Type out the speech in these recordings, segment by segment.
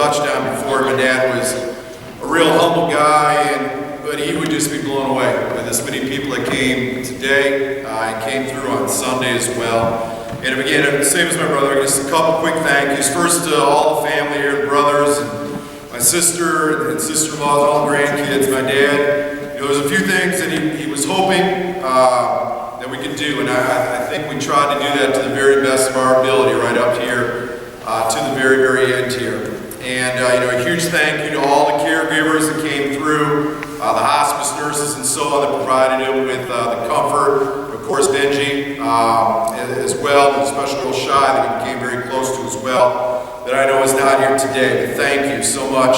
touched on before, my dad was a real humble guy, but he would just be blown away by this many people that came today and came through on Sunday as well. And again, same as my brother, just a couple quick thank yous. First to all the family here, brothers, and my sister and sister-in-laws, all the grandkids, my dad. You know, there's a few things that he was hoping that we could do, and I think we tried to do that to the very best of our ability right up here to the very, very end here. And you know, a huge thank you to all the caregivers that came through, the hospice nurses and so on that provided him with the comfort. Of course, Benji as well, and especially Real Shy that he became very close to as well, that I know is not here today. But thank you so much.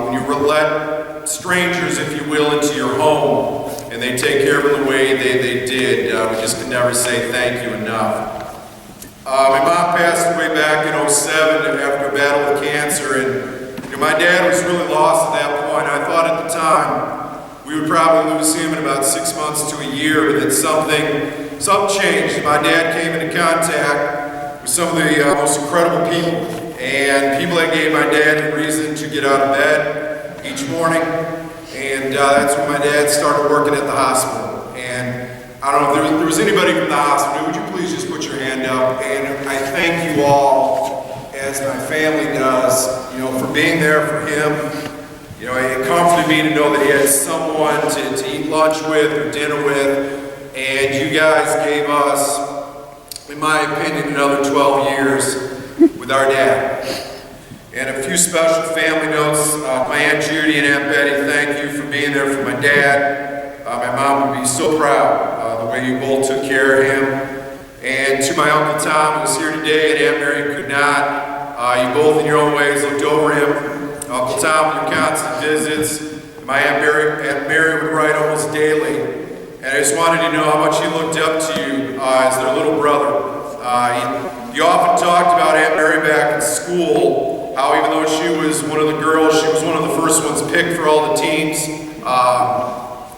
When you let strangers, if you will, into your home, and they take care of it the way they did, we just can never say thank you enough. My mom passed away back in '07 after a battle with cancer, and you know, my dad was really lost at that point. I thought at the time we would probably lose him in about 6 months to a year, but then something changed. My dad came into contact with some of the most incredible people, and people that gave my dad a reason to get out of bed each morning, and that's when my dad started working at the hospital. And I don't know if there was anybody from the hospital. Would you please just put your hand up? And I thank you all, as my family does, you know, for being there for him. You know, it comforted me to know that he had someone to eat lunch with or dinner with, and you guys gave us, in my opinion, another 12 years with our dad. And a few special family notes. My Aunt Judy and Aunt Betty, thank you for being there for my dad. My mom would be so proud the way you both took care of him. And to my Uncle Tom, who was here today, and Aunt Mary could not. You both in your own ways looked over him. Uncle Tom, your constant visits. My Aunt Mary would write almost daily. And I just wanted to know how much he looked up to you as their little brother. He often talked about Aunt Mary back in school, how even though she was one of the girls, she was one of the first ones picked for all the teams.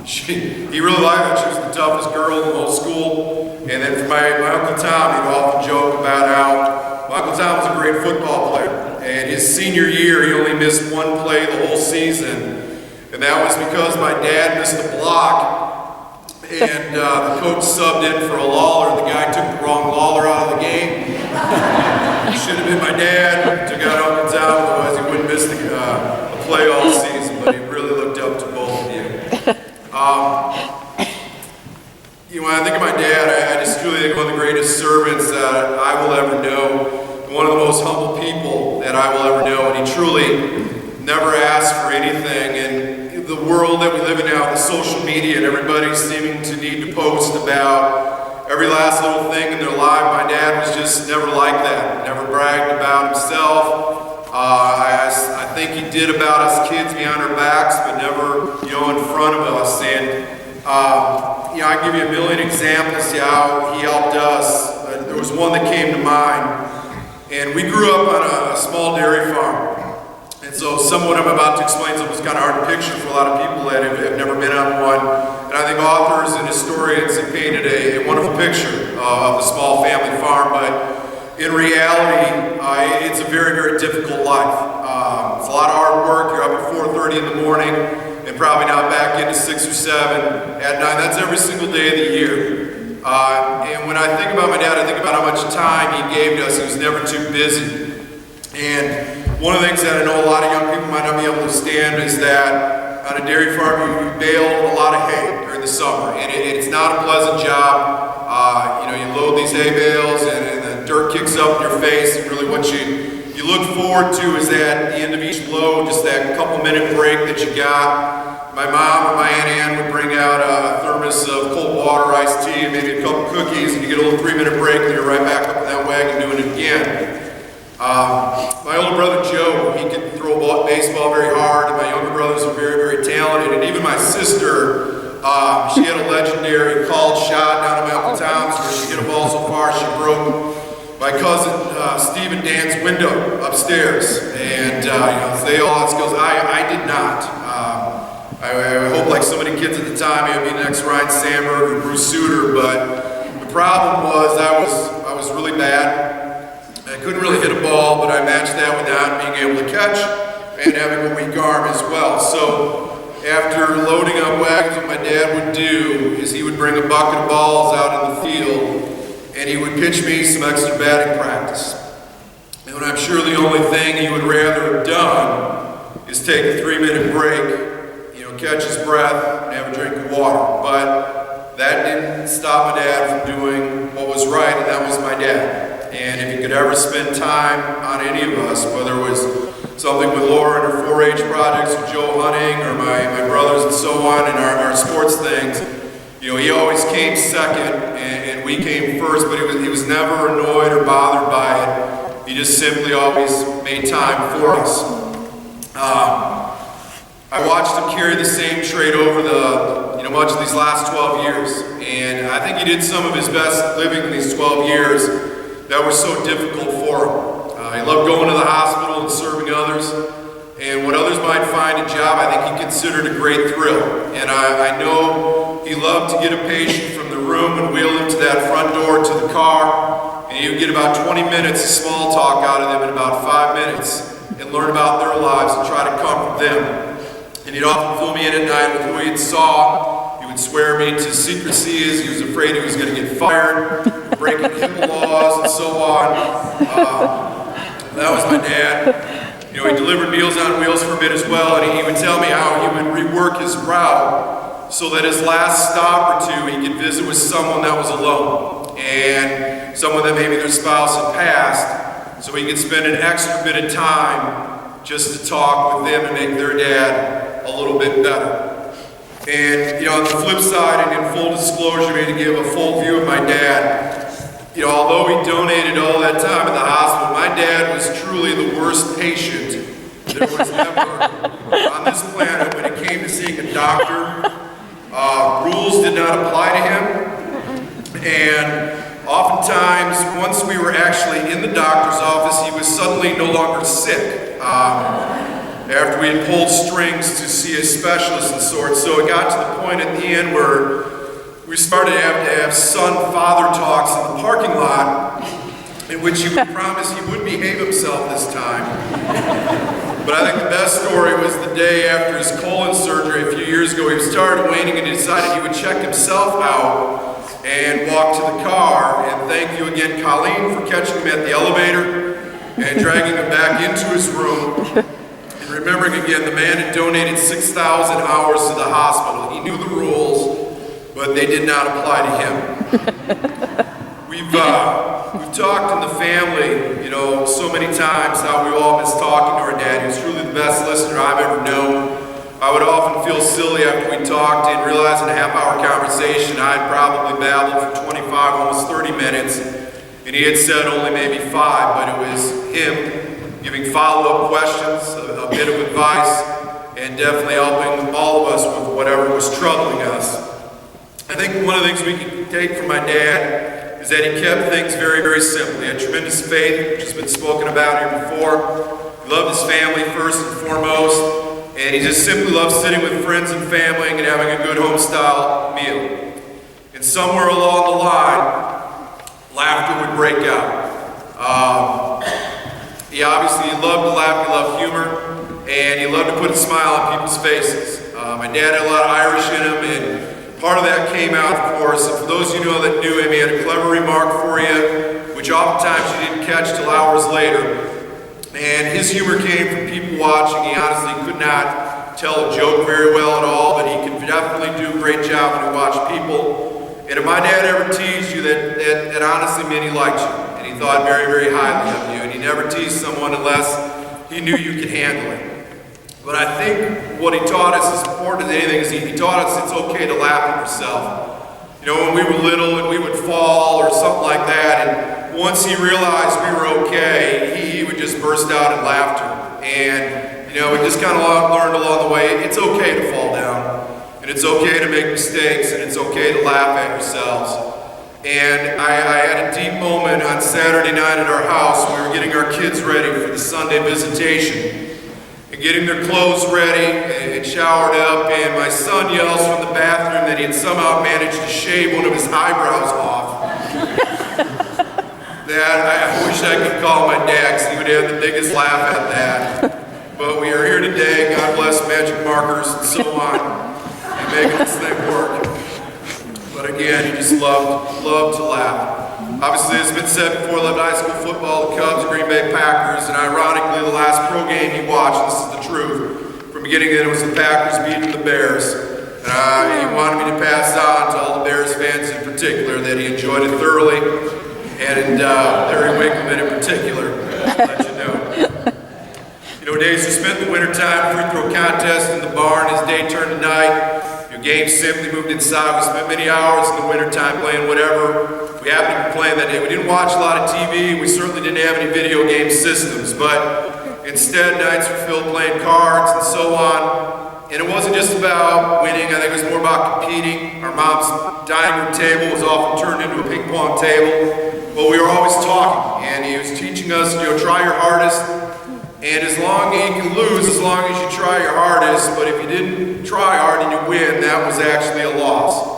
He really liked that she was the toughest girl in the whole school. And then for my Uncle Tom, he'd often joke about how my Uncle Tom was a great football player. And his senior year, he only missed one play the whole season. And that was because my dad missed a block. And the coach subbed in for a Lalor. The guy took the wrong Lalor out of the game. It should have been my dad. Took out Uncle Tom, otherwise he wouldn't miss the play all season. But he really looked up to both of you. You know, when I think of my dad, I just truly think one of the greatest servants that I will ever know. One of the most humble people that I will ever know, and he truly never asked for anything. And the world that we live in now, the social media, and everybody seeming to need to post about every last little thing in their life, my dad was just never like that. Never bragged about himself. I think he did about us kids behind our backs, but never, you know, in front of us. And you know, I give you a million examples of how he helped us. There was one that came to mind. And we grew up on a small dairy farm. And so what I'm about to explain is kind of hard to picture for a lot of people that have never been on one. And I think authors and historians have painted a wonderful picture of the small family farm. But in reality, it's a very, very difficult life. It's a lot of hard work. You're up at 4:30 in the morning and probably now back into 6 or 7 at night. That's every single day of the year. And when I think about my dad, I think about how much time he gave to us. He was never too busy. And one of the things that I know a lot of young people might not be able to stand is that on a dairy farm, you bale a lot of hay during the summer. And it's not a pleasant job. You know, you load these hay bales and the dirt kicks up in your face. And really what you look forward to is that at the end of each load, just that couple-minute break that you got. My mom or my Aunt Ann would bring out a thermos of cold water, iced tea, and maybe a couple cookies, and you get a little 3-minute break, and you're right back up in that wagon doing it again. My older brother Joe, he could throw baseball very hard, and my younger brothers are very, very talented, and even my sister, she had a legendary called shot down at my Uncle Tom's where she hit a ball so far she broke my cousin Steve and Dan's window upstairs, and you know, they all had skills. I did not. I hope, like so many kids at the time, it would be the next Ryan Sandberg or Bruce Sutter, but the problem was I was really bad. I couldn't really hit a ball, but I matched that without being able to catch and having a weak arm as well. So after loading up wagons, what my dad would do is he would bring a bucket of balls out in the field and he would pitch me some extra batting practice. And I'm sure the only thing he would rather have done is take a 3-minute break, catch his breath and have a drink of water. But that didn't stop my dad from doing what was right, and that was my dad. And if he could ever spend time on any of us, whether it was something with Lauren or 4-H projects or Joe hunting or my brothers and so on and our sports things, he always came second and we came first, but he was never annoyed or bothered by it. He just simply always made time for us. I watched him carry the same trait over much of these last 12 years, and I think he did some of his best living in these 12 years that were so difficult for him. He loved going to the hospital and serving others, and what others might find a job, I think he considered a great thrill. And I know he loved to get a patient from the room and wheel him to that front door to the car, and he would get about 20 minutes of small talk out of them in about 5 minutes and learn about their lives and try to comfort them. And he'd often fill me in at night with who he had saw. He would swear me to secrecy as he was afraid he was going to get fired, breaking HIPAA laws and so on. That was my dad. He delivered Meals on Wheels for a bit as well, and he would tell me how he would rework his route so that his last stop or two he could visit with someone that was alone, and someone that maybe their spouse had passed, so he could spend an extra bit of time just to talk with them and make their dad a little bit better. And on the flip side, and in full disclosure, maybe to give a full view of my dad, although he donated all that time at the hospital, my dad was truly the worst patient there was ever on this planet when it came to seeing a doctor. Rules did not apply to him, and oftentimes, once we were actually in the doctor's office, he was suddenly no longer sick. After we had pulled strings to see a specialist and sorts. So it got to the point at the end where we started to have son-father talks in the parking lot in which he would promise he would behave himself this time. But I think the best story was the day after his colon surgery a few years ago. He started waning and he decided he would check himself out and walk to the car. And thank you again, Colleen, for catching him at the elevator and dragging him back into his room. And remembering again, the man had donated 6,000 hours to the hospital. He knew the rules, but they did not apply to him. We've talked in the family, so many times how we all miss talking to our dad. He was truly the best listener I've ever known. I would often feel silly after we talked and realize in a half-hour conversation I'd probably babbled for 25, almost 30 minutes, and he had said only maybe 5, but it was him giving follow-up questions, a bit of advice, and definitely helping all of us with whatever was troubling us. I think one of the things we can take from my dad is that he kept things very, very simple. He had tremendous faith, which has been spoken about here before. He loved his family first and foremost, and he just simply loved sitting with friends and family and having a good home-style meal. And somewhere along the line, laughter would break out. He obviously loved to laugh, he loved humor, and he loved to put a smile on people's faces. My dad had a lot of Irish in him, and part of that came out, of course. And for those of you that knew him, he had a clever remark for you, which oftentimes you didn't catch till hours later. And his humor came from people watching. He honestly could not tell a joke very well at all, but he could definitely do a great job when he watched people. And if my dad ever teased you, that honestly meant he liked you. And he thought very, very highly of you. And he never teased someone unless he knew you could handle it. But I think what he taught us is important as anything is he taught us it's okay to laugh at yourself. When we were little and we would fall or something like that, and once he realized we were okay, he would just burst out in laughter. And, we just kind of learned along the way, it's okay to fall down. And it's okay to make mistakes, and it's okay to laugh at yourselves. And I had a deep moment on Saturday night at our house. We were getting our kids ready for the Sunday visitation, and getting their clothes ready and showered up, and my son yells from the bathroom that he had somehow managed to shave one of his eyebrows off. That I wish I could call my dad because he would have the biggest laugh at that. But we are here today. God bless Magic Markers and so on. And making this thing work. But again, he just loved to laugh. Obviously, as has been said before, loved high school football, the Cubs, Green Bay Packers, and ironically, the last pro game he watched, this is the truth, from beginning to end, it was the Packers beating the Bears. And he wanted me to pass on to all the Bears fans in particular that he enjoyed it thoroughly, and Larry Winkleman in particular, let you know. You know, days are spent in the wintertime, free throw contest in the barn, as day turned to night. Your games simply moved inside. We spent many hours in the wintertime playing whatever we happened to be playing that day. We didn't watch a lot of TV. We certainly didn't have any video game systems, but instead nights were filled playing cards and so on. And it wasn't just about winning. I think it was more about competing. Our mom's dining room table was often turned into a ping pong table. But we were always talking, and he was teaching us, try your hardest. And as long as you can lose, as long as you try your hardest, but if you didn't try hard and you win, that was actually a loss.